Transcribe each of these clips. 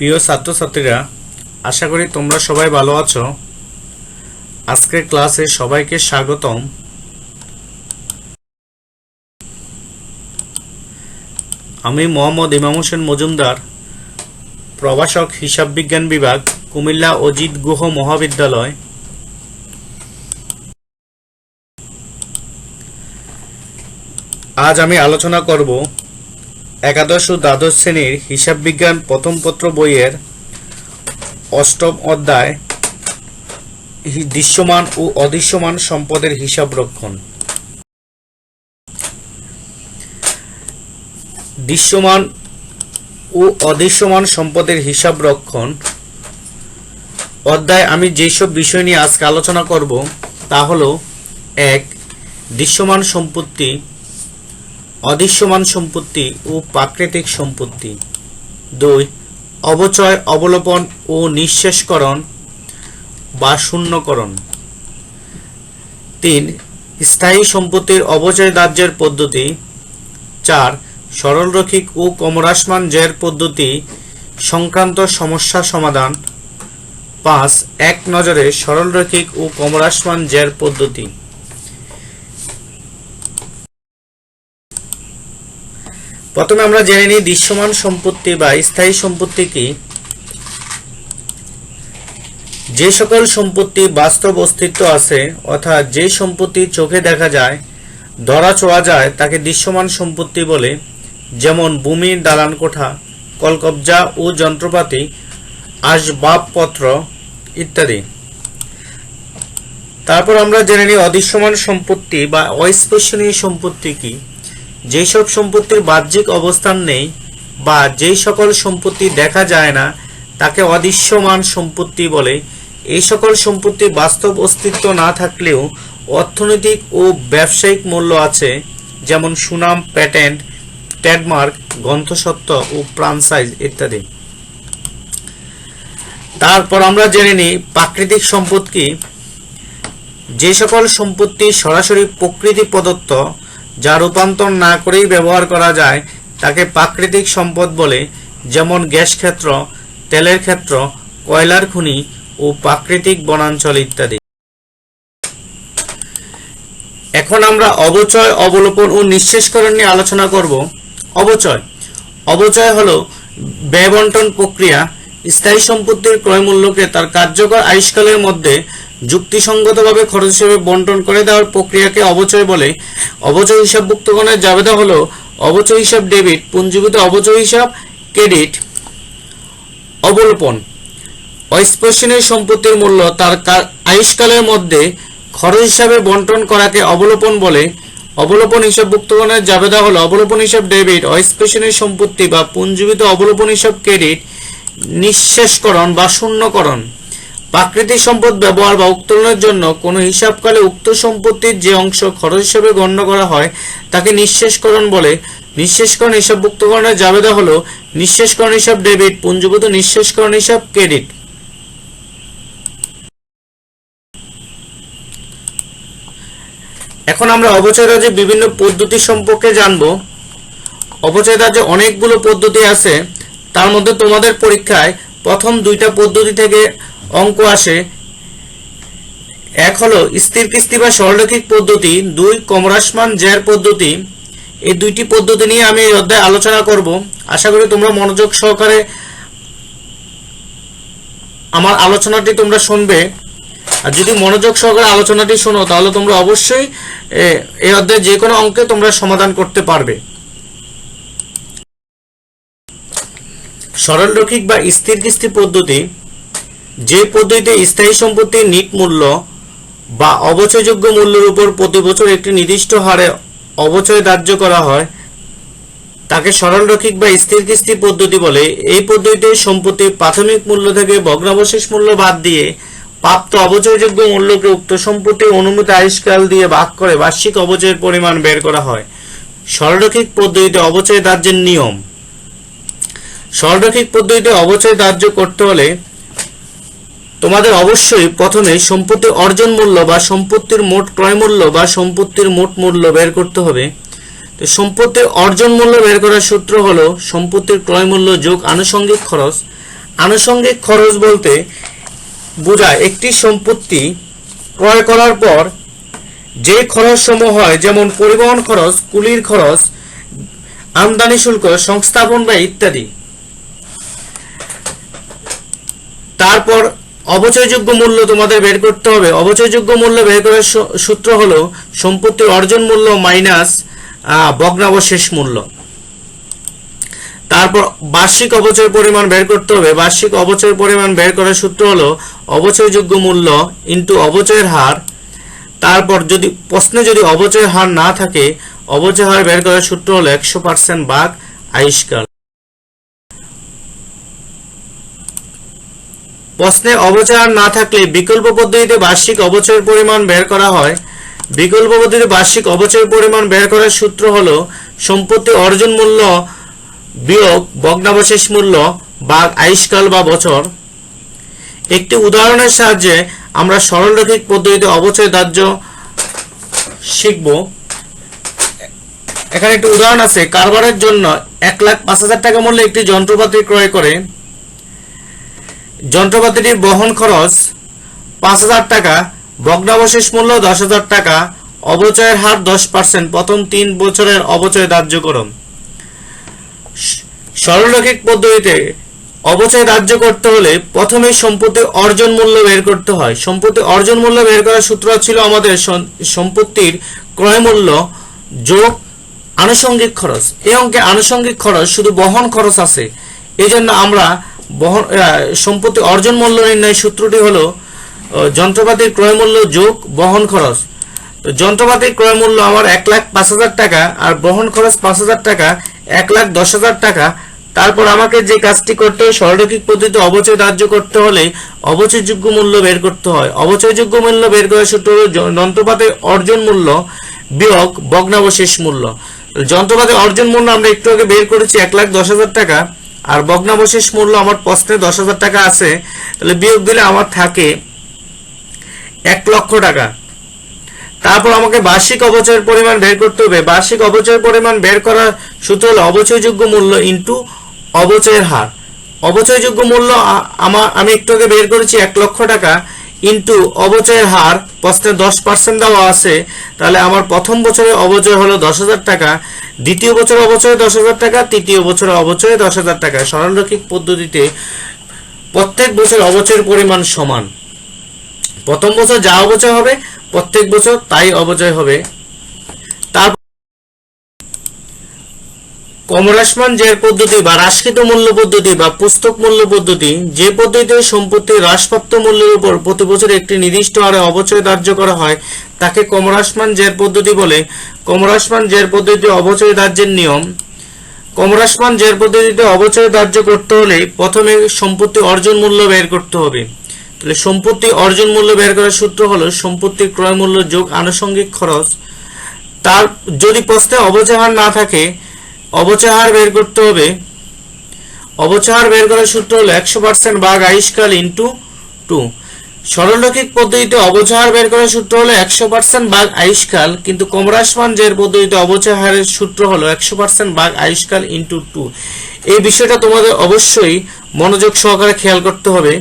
প্রিয় ছাত্রছাত্রীরা, আশা করি তোমরা সবাই ভালো আছো। আজকের ক্লাসে সবাইকে স্বাগতম। আমি মোহাম্মদ ইমাম হোসেন মজুমদার, প্রভাষক, হিসাব বিজ্ঞান বিভাগ, কুমিল্লা অজিত গুহ মহাবিদ্যালয়। আজ আমি আলোচনা করব একাদশ ও দ্বাদশ শ্রেণীর হিসাব বিজ্ঞান প্রথম পত্র বইয়ের অষ্টম অধ্যায় দৃশ্যমান ও অদৃশ্যমান সম্পদের হিসাব রক্ষণ। দৃশ্যমান ও অদৃশ্যমান সম্পদের হিসাব রক্ষণ অধ্যায় আমি যেসব বিষয় নিয়ে আজকে আলোচনা করব তা হলো: 1. দৃশ্যমান সম্পত্তি, অদৃশ্যমান সম্পত্তি ও প্রাকৃতিক সম্পত্তি। 2. অবচয়, অবলোপন ও নিঃশেষকরণ বা শূন্যকরণ। 3. স্থায়ী সম্পত্তির অবচয় দাহ্যের পদ্ধতি। 4. সরলরৈখিক ও ক্রমহ্রাসমান ব্যয়ের পদ্ধতি সংক্রান্ত সমস্যা সমাধান। 5. এক নজরে সরলরৈখিক ও ক্রমহ্রাসমান ব্যয়ের পদ্ধতি। প্রথমে আমরা জেনে নিই দৃশ্যমান সম্পত্তি বা স্থায়ী সম্পত্তি কি। যে সকল সম্পত্তি বাস্তব অস্তিত্ব আছে, অর্থাৎ যে সম্পত্তি চোখে দেখা যায়, ধরা ছোঁয়া যায়, তাকে দৃশ্যমান সম্পত্তি বলে। যেমন ভূমি, দালান কোঠা, কলকব্জা ও যন্ত্রপাতি, আসবাবপত্র ইত্যাদি। তারপর আমরা জেনে নিই অদৃশ্যমান সম্পত্তি বা অস্পর্শনীয় সম্পত্তি কি। যেসব সম্পত্তির বাহ্যিক অবস্থান নেই বা যেই সকল সম্পত্তি দেখা যায় না তাকে অদৃশ্যমান সম্পত্তি বলে। এই সকল সম্পত্তির বাস্তব অস্তিত্ব না থাকলেও অর্থনৈতিক ও ব্যবসায়িক মূল্য আছে, যেমন সুনাম, প্যাটেন্ট, ট্রেডমার্ক, গ্রন্থস্বত্ব ও ফ্রাঞ্চাইজ ইত্যাদি। তারপর আমরা জেনে নিই প্রাকৃতিক সম্পদ কি। যে সকল সম্পত্তি সরাসরি প্রকৃতি প্রদত্ত, যা রূপান্তর না করেই ব্যবহার করা যায়, তাকে প্রাকৃতিক সম্পদ বলে। যেমন গ্যাস ক্ষেত্র, তেলের ক্ষেত্র, কয়লার খনি ও প্রাকৃতিক বনাঞ্চল ইত্যাদি। এখন আমরা অবচয়, অবলোপন ও নিঃশেষকরণ নিয়ে আলোচনা করব। অবচয় অবচয় হলো ব্যয় বন্টন প্রক্রিয়া। স্থায়ী সম্পত্তির ক্রয় মূল্যকে তার কার্যকর আয়ুষ্কালের মধ্যে যুক্তিসঙ্গতভাবে খরচ হিসেবে বন্টন করে দেওয়ার প্রক্রিয়াকে অবচয় বলে। অবচয় হিসাবভুক্তগণের জাবেদা হলো: অবচয় হিসাব ডেবিট, পুঞ্জীভূত অবচয় হিসাব ক্রেডিট। অবলোপন অস্পর্শনীয় সম্পত্তির মূল্য তার আয়ুষ্কালের মধ্যে খরচ হিসাবে বন্টন করাকে অবলোপন বলে। অবলোপন হিসাবভুক্তগণের জাবেদা হলো: অবলোপন হিসাব ডেবিট, অস্পর্শনীয় সম্পত্তি বা পুঞ্জীভূত অবলোপন হিসাব ক্রেডিট। নিঃশেষকরণ বা শূন্যকরণ প্রাকৃতিক সম্পদ ব্যবহার বা উত্তোলনের জন্য কোনো হিসাবকালে উক্ত সম্পত্তির যে অংশ খরচ হিসেবে গণ্য করা হয় তাকে নিঃশেষকরণ বলে। নিঃশেষকরণ হিসাবভুক্তকরণের জাবেদা হলো: নিঃশেষকরণ হিসাব ডেবিট, পুঞ্জীভূত নিঃশেষকরণ হিসাব ক্রেডিট। এখন আমরা অবচয় দাহ্যের বিভিন্ন পদ্ধতি সম্পর্কে জানব। অবচয় দাহ্যে অনেকগুলো পদ্ধতি আছে, তার মধ্যে তোমাদের পরীক্ষায় প্রথম দুইটা পদ্ধতি থেকে অঙ্ক আসে। এক হলো স্থির কিস্তি বা সরলরৈখিক পদ্ধতি, 2 ক্রমহ্রাসমান ব্যয়ের পদ্ধতি। এই দুইটি পদ্ধতি নিয়ে আমি এই অধ্যায়ে আলোচনা করব। আশা করি তোমরা মনোযোগ সহকারে আমার আলোচনাটি তোমরা শুনবে। আর যদি মনোযোগ সহকারে আলোচনাটি শোনো তাহলে তোমরা অবশ্যই এই অধ্যায়ে যে কোনো অঙ্কে তোমরা সমাধান করতে পারবে। সরলরৈখিক বা স্থির কিস্তি পদ্ধতি, যে পদ্ধতিতে স্থায়ী সম্পত্তির নিট মূল্য বা অবচয়যোগ্য মূল্যের উপর প্রতি বছর একটি নির্দিষ্ট হারে অবচয় ধার্য করা হয়, তাকে সরলরৈখিক বা স্থির কিস্তি পদ্ধতি বলে। এই পদ্ধতিতে সম্পত্তির প্রাথমিক মূল্য থেকে ভগ্নাবশেষ মূল্য বাদ দিয়ে প্রাপ্ত অবচয়যোগ্য মূল্যকে উক্ত সম্পত্তির অনুমিত আয়ুষ্কাল দিয়ে ভাগ করে বার্ষিক অবচয়ের পরিমাণ বের করা হয়। সরলরৈখিক পদ্ধতিতে অবচয় ধার্যের নিয়ম। সরলরৈখিক পদ্ধতিতে অবচয় ধার্য করতে হলে তোমাদের অবশ্যই প্রথমে সম্পত্তির অর্জন মূল্য বা সম্পত্তির মোট ক্রয় মূল্য বা সম্পত্তির মোট মূল্য বের করতে হবে। তো সম্পত্তির অর্জন মূল্য বের করার সূত্র হলো সম্পত্তির ক্রয় মূল্য যোগ আনুষঙ্গিক খরচ। আনুষঙ্গিক খরচ বলতে বোঝায় একটি সম্পত্তি ক্রয় করার পর যে খরচসমূহ হয়, যেমন পরিবহন খরচ, কুলির খরচ, আমদানি শুল্ক, সংস্থাপন ব্যয় ইত্যাদি। তারপর অবচয়যোগ্য মূল্য তোমাদের বের করতে হবে। অবচয়যোগ্য মূল্য বের করার সূত্র হলো সম্পত্তির অর্জন মূল্য মাইনাস ভগ্নাবশেষ মূল্য। তারপর বার্ষিক অবচয় পরিমাণ বের করতে হবে। বার্ষিক অবচয় পরিমাণ বের করার সূত্র হলো অবচয়যোগ্য মূল্য ইন্টু অবচয়ের হার। তারপর যদি প্রশ্নে যদি অবচয়ের হার না থাকে, অবচয় হার বের করার সূত্র হলো 100% ভাগ আয়ুষ্কাল। প্রশ্নে অবচয় হার না থাকলে বিকল্প পদ্ধতিতে বার্ষিক অবচয়ের পরিমাণ বের করা হয়। বিকল্প পদ্ধতিতে বার্ষিক অবচয়ের পরিমাণ বের করার সূত্র হলো সম্পত্তি অর্জন মূল্য বিয়োগ ভগ্নাবশেষ মূল্য ভাগ আয়ুষ্কাল বা বছর। একটি উদাহরণের সাহায্যে আমরা সরলরৈখিক পদ্ধতিতে অবচয় ধার্য শিখব। এখানে একটি উদাহরণ আছে। কারবারের জন্য 1,05,000 টাকা মূল্যে একটি যন্ত্রপাতি ক্রয় করে। যন্ত্রপাতিটির বহন খরচ 5,000 টাকা, ভগ্নাবশেষ মূল্য 10,000 টাকা, অবচয়ের হার 10%। প্রথম 3 বছরের অবচয় ধার্য করুন। সরলরৈখিক পদ্ধতিতে অবচয় ধার্য করতে হলে প্রথমে সম্পত্তির অর্জন মূল্য বের করতে হয়। সম্পত্তির অর্জন মূল্য বের করার সূত্র ছিল আমাদের সম্পত্তির ক্রয় মূল্য যোগ আনুষঙ্গিক খরচ। এই অঙ্কে আনুষঙ্গিক খরচ শুধু বহন খরচ আছে, এই জন্য আমরা সম্পত্তি অর্জন মূল্য নির্ণয়ের সূত্রটি হলো যন্ত্রপাতির ক্রয় মূল্য যোগ বহন খরচ। যন্ত্রপাতির ক্রয় মূল্য আমার 1,05,000 টাকা আর বহন খরচ 5,000 টাকা, 1,10,000 টাকা। তারপর আমাকে যে কাজটি করতে হয়, সরলরৈখিক পদ্ধতিতে অবচয় ধার্য করতে হলে অবচয়যোগ্য মূল্য বের করতে হয়। অবচয়যোগ্য মূল্য বের করার সূত্র হলো যন্ত্রপাতির অর্জন মূল্য বিয়োগ ভগ্নাবশেষ মূল্য। যন্ত্রপাতির অর্জন মূল্য আমরা একটু আগে বের করেছি 1,10,000 টাকা, আর ভগ্নাবশেষ মূল্য আমার প্রশ্নে 10,000 টাকা আছে, তাহলে বিয়োগ দিলে আমার থাকে 1,00,000 টাকা। তারপর আমাকে বার্ষিক অবচয়ের পরিমাণ বের করতে হবে। বার্ষিক অবচয়ের পরিমাণ বের করার সূত্র হলো অবচয়যোগ্য মূল্য ইন্টু অবচয়ের হার। অবচয়যোগ্য মূল্য আমি একটু আগে বের করেছি 1,00,000 টাকা ইন্টু অবচয়ের হার, প্রশ্নে 10% দেওয়া আছে, তাহলে আমার প্রথম বছরের অবচয় হলো 10,000 টাকা, দ্বিতীয় বছরের অবচয় 10,000 টাকা, তৃতীয় বছরের অবচয় 10,000 টাকা। সরলরৈখিক পদ্ধতিতে প্রত্যেক বছর অবচয়ের পরিমাণ সমান। প্রথম বছর যা অবচয় হবে প্রত্যেক বছর তাই অবচয় হবে। তারপর কমহ্রাসমান জের পদ্ধতি বা হ্রাসকৃত মূল্য পদ্ধতি বা পুস্তক মূল্য পদ্ধতি, যে পদ্ধতিতে সম্পত্তির হ্রাসপ্রাপ্ত মূল্যের উপর প্রতি বছর একটি নির্দিষ্ট হারে অবচয় ধার্য করা হয় তাকে কমহ্রাসমান জের পদ্ধতি বলে। কমহ্রাসমান জের পদ্ধতিতে অবচয় ধার্যের নিয়ম। কমহ্রাসমান জের পদ্ধতিতে অবচয় ধার্য করতে হলে প্রথমে সম্পত্তি অর্জন মূল্য বের করতে হবে। তাহলে সম্পত্তি অর্জন মূল্য বের করার সূত্র হলো সম্পত্তির ক্রয় মূল্য যোগ আনুষঙ্গিক খরচ। তার যদি প্রশ্নে অবচয় হার না থাকে, অবচয় হার বের করতে হবে। অবচয় হার বের করার সূত্র হলো 100% ভাগ আয়ুষ্কাল ইন্টু 2। সরলরৈখিক পদ্ধতিতে অবচয় হার বের করার সূত্র হলো 100% ভাগ আয়ুষ্কাল, কিন্তু কমহ্রাসমান জের পদ্ধতিতে অবচয় হারের সূত্র হলো 100% ভাগ আয়ুষ্কাল ইন্টু 2। এই বিষয়টা তোমাদের অবশ্যই মনোযোগ সহকারে খেয়াল করতে হবে।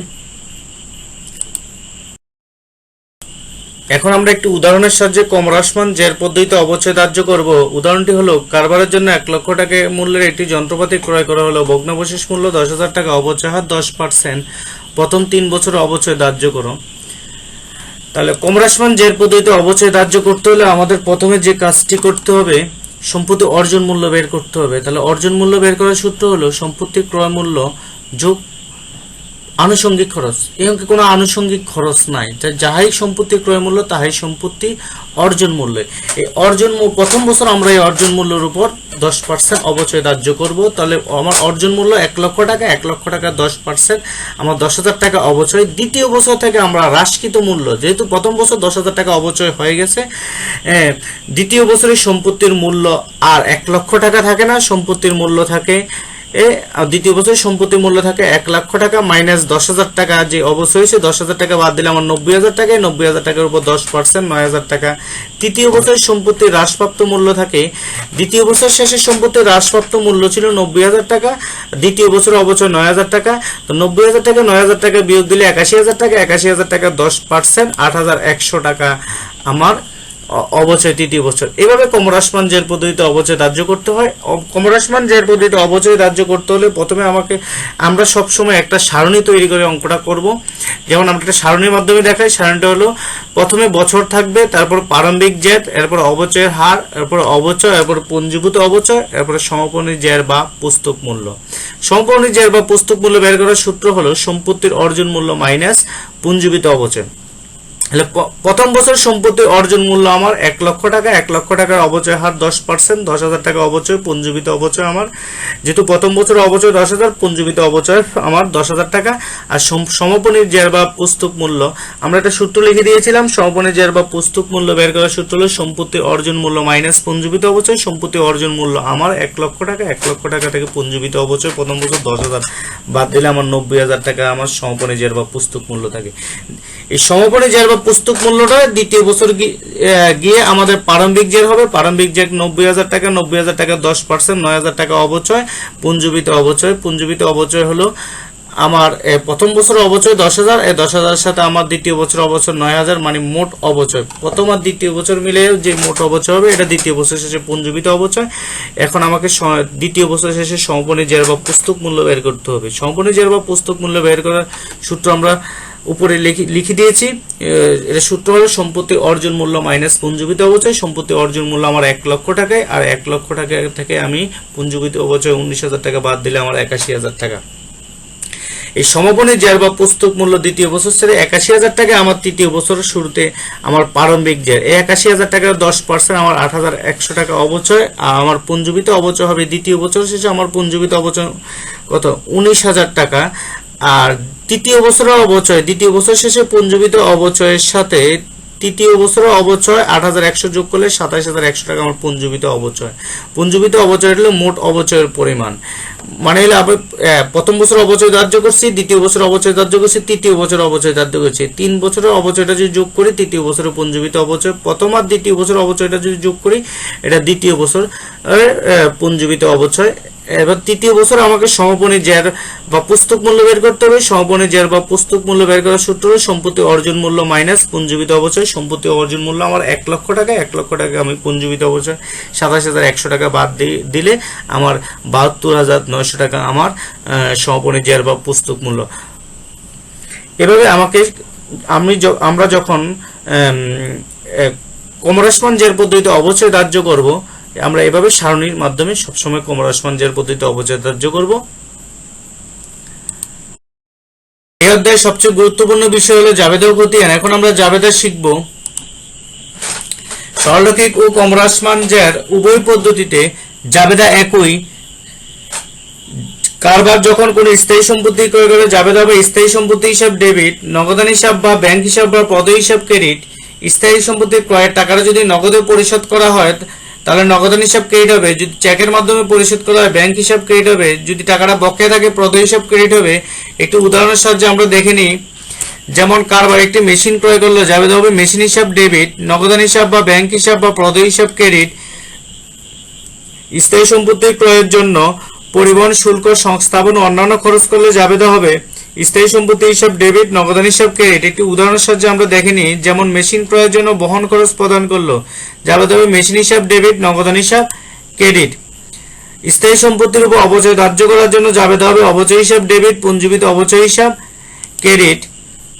এখন আমরা একটি উদাহরণের সাহায্যে কমহ্রাসমান জের পদ্ধতিতে অবচয় ধার্য করব। উদাহরণটি হলো কারবারের জন্য 1,00,000 টাকা মূল্যের একটি যন্ত্রপাতি ক্রয় করা হলো। ভগ্নাবশেষ মূল্য 10,000 টাকা, অবচয় হার 10%। প্রথম 3 বছর অবচয় ধার্য করো। তাহলে কমহ্রাসমান জের পদ্ধতিতে অবচয় ধার্য করতে হলে আমাদের প্রথমে যে কাজটি করতে হবে, সম্পত্তি অর্জন মূল্য বের করতে হবে। তাহলে অর্জন মূল্য বের করার সূত্র হলো সম্পত্তির ক্রয় মূল্য যোগ আনুষঙ্গিক খরচ। এই অঙ্কে কোনো আনুষঙ্গিক খরচ নাই, যাহাই সম্পত্তির ক্রয় মূল্য তাহাই সম্পত্তি অর্জন মূল্য। এই অর্জন প্রথম বছর আমরা এই অর্জন মূল্যের উপর 10% অবচয় ধার্য করব। তাহলে আমার অর্জন মূল্য 1,00,000 টাকা, 1,00,000 টাকা 10%, আমার 10,000 টাকা অবচয়। দ্বিতীয় বছর থেকে আমরা হ্রাসকৃত মূল্য, যেহেতু প্রথম বছর 10,000 টাকা অবচয় হয়ে গেছে, দ্বিতীয় বছরের সম্পত্তির মূল্য আর 1,00,000 টাকা থাকে না, সম্পত্তির মূল্য থাকে দ্বিতীয় বছর সম্পত্তি মূল্য থাকে 1 লক্ষ টাকা মাইনাস 10,000 টাকা, যে অবশ্যই হয়েছে 10,000 টাকা বাদ দিলে আমার 90,000 টাকায় 90,000 টাকার উপর 10% 9,000 টাকা। তৃতীয় বছর সম্পত্তি হ্রাসপ্রাপ্ত মূল্য থাকে, দ্বিতীয় বছর শেষে সম্পত্তির হ্রাসপ্রাপ্ত মূল্য ছিল 90,000 টাকা, দ্বিতীয় বছর অবচয় 9,000 টাকা। তো 90,000 টাকা 9,000 টাকা বিয়োগ দিলে 81,000 টাকা, 81,000 টাকা 10% 8,100 টাকা আমার অবচয় তৃতীয় বছর। এভাবে কমহ্রাসমান জের পদ্ধতিতে অবচয় ধার্য করতে হয়। কমহ্রাসমান জের পদ্ধতিতে অবচয় ধার্য করতে হলে প্রথমে আমরা সবসময় একটা সারণী তৈরি করে অঙ্কটা করব। যেমন আমরা একটা সারণীর মাধ্যমে দেখাই। সারণীটা হলো প্রথমে বছর থাকবে, তারপর প্রারম্ভিক জের, এরপর অবচয়ের হার, এরপর অবচয়, এরপর পুঞ্জীভূত অবচয়, এরপর সমাপনী জের বা পুস্তক মূল্য। সমাপনী জের বা পুস্তক মূল্য বের করার সূত্র হলো সম্পত্তির অর্জন মূল্য মাইনাস পুঞ্জীভূত অবচয়। প্রথম বছর সম্পত্তির অর্জন মূল্য আমার 1 লক্ষ টাকা, 1 লক্ষ টাকার অবচয় হার 10%, 10,000 টাকা অবচয়, পুঞ্জীভূত অবচয় আমার, যেহেতু প্রথম বছর অবচয় 10,000, পুঞ্জীভূত অবচয় আমার 10,000 টাকা। আর সমাপনী জের বা পুস্তক মূল্য আমরা একটা সূত্র লিখে দিয়েছিলাম। সমাপনী জের বা পুস্তক মূল্য বের করার সূত্র হলো সম্পত্তির অর্জন মূল্য মাইনাস পুঞ্জীভূত অবচয়। সম্পত্তির অর্জন মূল্য আমার 1 লক্ষ টাকা, 1 লক্ষ টাকা থেকে পুঞ্জীভূত অবচয় প্রথম বছর 10,000 বাদ দিলে আমার 90,000 টাকা আমার সমাপনী জের বা পুস্তক মূল্য থাকে। এই সমাপনী জের বা পুস্তক মূল্যটা দ্বিতীয় বছর গিয়ে আমাদের প্রারম্ভিক জের হবে। প্রারম্ভিক জের 90,000 টাকা, 90,000 টাকা 10%, 9,000 টাকা অবচয়, পুঞ্জীভূত অবচয়। পুঞ্জীভূত অবচয় হলো আমার প্রথম বছর অবচয় 10,000, এই 10,000 সাথে আমার দ্বিতীয় বছর অবচয় 9,000, মানে মোট অবচয় প্রথম আর দ্বিতীয় বছর মিলে যে মোট অবচয় হবে এটা দ্বিতীয় বছর শেষে পুঞ্জীভূত অবচয়। এখন আমাকে দ্বিতীয় বছর শেষে সমাপনী জের বা পুস্তক মূল্য বের করতে হবে। সমাপনী জের বা পুস্তক মূল্য বের করার সূত্র আমরা উপরে লিখে দিয়েছি। এটা সূত্র হলো সম্পত্তি অর্জন মূল্য মাইনাস পুঞ্জীভূত অবচয়। সম্পত্তি অর্জন মূল্য আমার 1 লক্ষ টাকায়, আর 1 লক্ষ টাকা থেকে আমি পুঞ্জীভূত অবচয় 19,000 টাকা বাদ দিলে আমার 81,000 টাকা। এই সমাপনী জের বা পুস্তক মূল্য দ্বিতীয় বছর ছেড়ে 81,000 টাকা আমার তৃতীয় বছরের শুরুতে আমার প্রারম্ভিক জের। এই 81,000 টাকার 10% আমার 8,100 টাকা অবচয়, আর আমার পুঞ্জীভূত অবচয় হবে দ্বিতীয় বছর শেষে আমার পুঞ্জীভূত অবচয় কত 19,000 টাকা। আর তৃতীয় বছরের অবচয় দ্বিতীয় বছর শেষে পুঞ্জীভূত অবচয়ের সাথে তৃতীয় বছরের অবচয় 8,100 যোগ করলে 27,100 টাকা আমার পুঞ্জীভূত অবচয়। পুঞ্জীভূত অবচয় হলো মোট অবচয়ের পরিমাণ, মানে হলো আমি প্রথম বছর অবচয় ধার্য করছি, দ্বিতীয় বছর অবচয় ধার্য করছি, তৃতীয় বছর অবচয় ধার্য করছি। 3 বছরের অবচয়টা যদি যোগ করি তৃতীয় বছরের পুঞ্জীভূত অবচয়, প্রথম আর দ্বিতীয় বছর অবচয়টা যদি যোগ করি এটা দ্বিতীয় বছর পুঞ্জীভূত অবচয়। এবার তৃতীয় বছর আমাকে সমাপনী জের বা পুস্তক মূল্য বের করতে হবে। সমাপনী জের বা পুস্তক মূল্য বের করার সূত্র হলো সম্পত্তি অর্জন মূল্য মাইনাস পুঞ্জীভূত অবচয়। সম্পত্তি অর্জন মূল্য আমার 1 লক্ষ টাকা, 1 লক্ষ টাকা আমি পুঞ্জীভূত অবচয় 27,100 টাকা বাদ দিলে আমার 72,900 টাকা আমার সমাপনী জের বা পুস্তক মূল্য। এভাবে আমরা যখন কমহ্রাসমান জের পদ্ধতিতে অবচয় ধার্য করব, আমরা এভাবে সারণীর মাধ্যমে সবসময় কমহ্রাসমান জের পদ্ধতিতে অবচয় ধার্য করব। এই অধ্যায়ের সবচেয়ে গুরুত্বপূর্ণ বিষয় হলো জাবেদা ও খতিয়ান। এখন আমরা জাবেদা শিখব। সরলরৈখিক ও কমহ্রাসমান জের উভয় পদ্ধতিতে জাবেদা একই। কারবার যখন কোন স্থায়ী সম্পত্তি ক্রয় করে জাবেদা হবে স্থায়ী সম্পত্তি হিসাব ডেবিট, নগদান হিসাব বা ব্যাংক হিসাব বা পদে হিসাব ক্রেডিট। স্থায়ী সম্পত্তি ক্রয়ের টাকাটা যদি নগদে পরিশোধ করা হয় তাহলে নগদান হিসাব ক্রেডিট হবে, যদি চেকের মাধ্যমে পরিশোধ করা হয় ব্যাংক হিসাব ক্রেডিট হবে, যদি টাকাটা বকেয়া থাকে পদ হিসাব ক্রেডিট হবে। একটু উদাহরণের সাহায্যে আমরা দেখে নিই। যেমন কারবার একটি মেশিন ক্রয় করলো জাবেদা হবে মেশিন হিসাব ডেবিট, নগদান হিসাব বা ব্যাংক হিসাব বা পদ হিসাব ক্রেডিট। স্থায়ী সম্পত্তি ক্রয়ের জন্য পরিবহন শুল্ক, সংস্থাপন ও অন্যান্য খরচ করলে জাবেদা হবে স্থায়ী সম্পত্তি হিসাব ডেবিট, নগদান হিসাব ক্রেডিট। একটি উদাহরণের সাহায্যে আমরা দেখে নিই। যেমন মেশিন ক্রয়ের জন্য বহন খরচ প্রদান করলো জাবেদা হবে মেশিন হিসাব ডেবিট, নগদান হিসাব ক্রেডিট। স্থায়ী সম্পত্তির উপর অবচয় ধার্য করার জন্য জাবেদা হবে অবচয় হিসাব ডেবিট, পুঞ্জীভূত অবচয় হিসাব ক্রেডিট।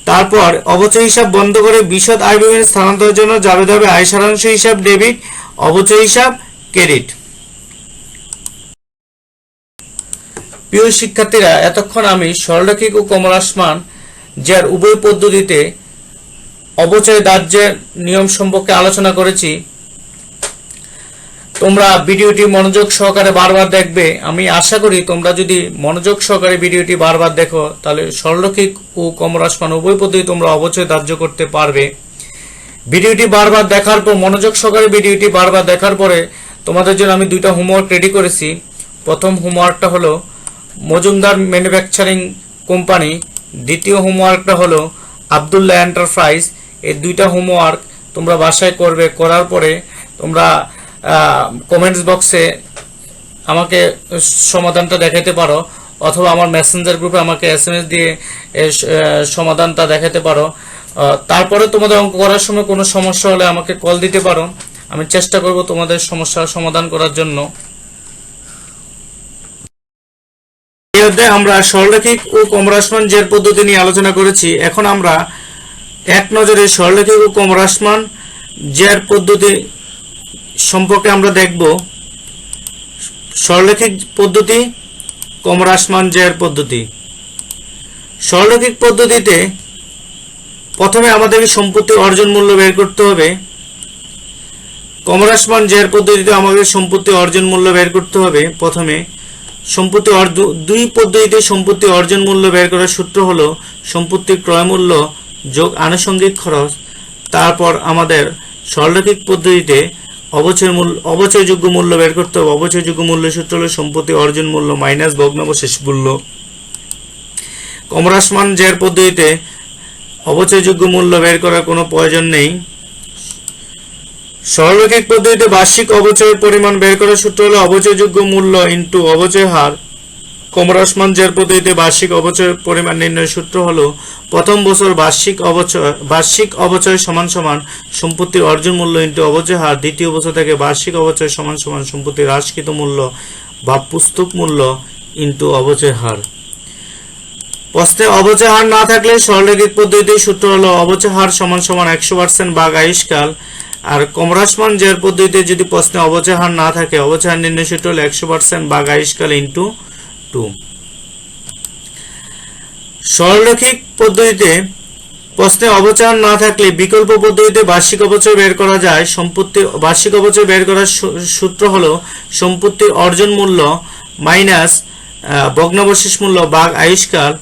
তারপর অবচয় হিসাব বন্ধ করে বিশদ আয় বিবরণী স্থানান্তরের জন্য জাবেদা হবে আয় সারাংশ হিসাব ডেবিট, অবচয় হিসাব ক্রেডিট। প্রিয় শিক্ষার্থীরা, এতক্ষণ আমি সরলরৈখিক ও কমহ্রাসমান জের উভয় পদ্ধতিতে অবচয় ধার্যের নিয়ম সম্পর্কে আলোচনা করেছি। তোমরা ভিডিওটি মনোযোগ সহকারে বারবার দেখবে। আমি আশা করি তোমরা যদি মনোযোগ সহকারে ভিডিওটি বারবার দেখো তাহলে সরলরৈখিক ও কমহ্রাসমান উভয় পদ্ধতি তোমরা অবচয় ধার্য করতে পারবে। ভিডিওটি বারবার দেখার পর মনোযোগ সহকারে ভিডিওটি বারবার দেখার পরে তোমাদের জন্য আমি 2টা হোমওয়ার্ক রেডি করেছি। প্রথম হোমওয়ার্কটা হলো মজুমদার ম্যানুফ্যাকচারিং কোম্পানি। দ্বিতীয় হোমওয়ার্কটা হলো আব্দুল্লাহ এন্টারপ্রাইজ। এই দুইটা হোমওয়ার্ক তোমরা বাসায় করবে। করার পরে তোমরা কমেন্টস বক্সে আমাকে সমাধানটা দেখাতে পারো, অথবা আমার মেসেঞ্জার গ্রুপে আমাকে SMS দিয়ে সমাধানটা দেখাতে পারো। তারপরে তোমাদের অঙ্ক করার সময় কোনো সমস্যা হলে আমাকে কল দিতে পারো, আমি চেষ্টা করব তোমাদের সমস্যার সমাধান করার জন্য। এই অধ্যায়ে আমরা সরলরেখিক ও ক্রমহ্রাসমান জের পদ্ধতি নিয়ে আলোচনা করেছি। এখন আমরা এক নজরে সরলরেখিক ও ক্রমহ্রাসমান জের পদ্ধতি সম্পর্কে আমরা দেখব। সরলরেখিক পদ্ধতি, ক্রমহ্রাসমান জের পদ্ধতি। সরলরেখিক পদ্ধতিতে প্রথমে আমাদেরকে সম্পত্তি অর্জন মূল্য বের করতে হবে। ক্রমহ্রাসমান জের পদ্ধতিতে আমাদের সম্পত্তি অর্জন মূল্য বের করতে হবে। প্রথমে সম্পত্তি দুই পদ্ধতিতে সম্পত্তি অর্জন মূল্য বের করার সূত্র হলো সম্পত্তির ক্রয় মূল্য যোগ আনুষঙ্গিক খরচ। তারপর আমাদের সরলরেখিক পদ্ধতিতে অবচয়যোগ্য মূল্য বের করতে হবে। অবচয়যোগ্য মূল্য সূত্র হলো সম্পত্তি অর্জন মূল্য মাইনাস ভগ্নাবশেষ মূল্য। ক্রমহ্রাসমান জের পদ্ধতিতে অবচয়যোগ্য মূল্য বের করার কোনো প্রয়োজন নেই। সরলরেখিক পদ্ধতিতে বার্ষিক অবচয়ের পরিমাণ বের করার সূত্র হলো অবচয়যোগ্য মূল্য ইনটু অবচয় হার। ক্রমহ্রাসমান জের পদ্ধতিতে বার্ষিক অবচয়ের পরিমাণ নির্ণয়ের সূত্র হলো প্রথম বছর বার্ষিক অবচয় সমান সমান সম্পত্তির অর্জন মূল্য ইনটু অবচয় হার। দ্বিতীয় বছর থেকে বার্ষিক অবচয় সমান সমান সম্পত্তির হ্রাসকৃত মূল্য বা পুস্তক মূল্য ইনটু অবচয় হার। প্রশ্নে অবচয় হার না থাকলে সরলরেখিক পদ্ধতির সূত্র হলো অবচয় হার সমান সমান 100% ভাগ আয়ুষ্কাল। আর ক্রমহ্রাসমান জের পদ্ধতিতে যদি প্রশ্নে অবচয় হার না থাকে, অবচয় হার নির্ণয় সূত্র হলো 100% ভাগ আয়ুষ্কাল ইনটু 2। সরলরেখিক পদ্ধতিতে প্রশ্নে অবচয় হার না থাকলে বিকল্প পদ্ধতিতে বার্ষিক অবচয় বের করা যায়। বার্ষিক অবচয় বের করার সূত্র হলো সম্পত্তির অর্জন মূল্য মাইনাস ভগ্নাবশেষ মূল্য ভাগ আয়ুষ্কাল।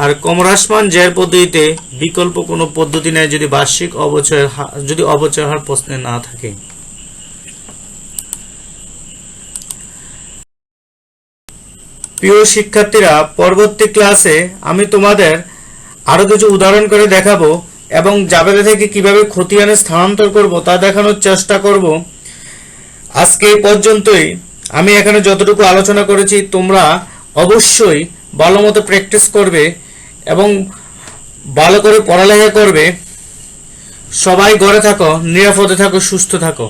আর ক্রমহ্রাসমান জের পদ্ধতিতে বিকল্প কোনো পদ্ধতি নেই যদি বার্ষিক অবচয় হার প্রশ্নে না থাকে। প্রিয় শিক্ষার্থীরা, পরবর্তী ক্লাসে আমি তোমাদের আরো কিছু উদাহরণ করে দেখাবো এবং জাবেদা থেকে কিভাবে খতিয়ানে স্থানান্তর করব তা দেখানোর চেষ্টা করব। আজকে এই পর্যন্তই। আমি এখানে যতটুকু আলোচনা করেছি তোমরা অবশ্যই ভালো মতো প্র্যাকটিস করবে এবং ভালো করে পড়ালেখা করবে। সবাই ঘরে থাকো, নিরাপদে থাকো, সুস্থ থাকো।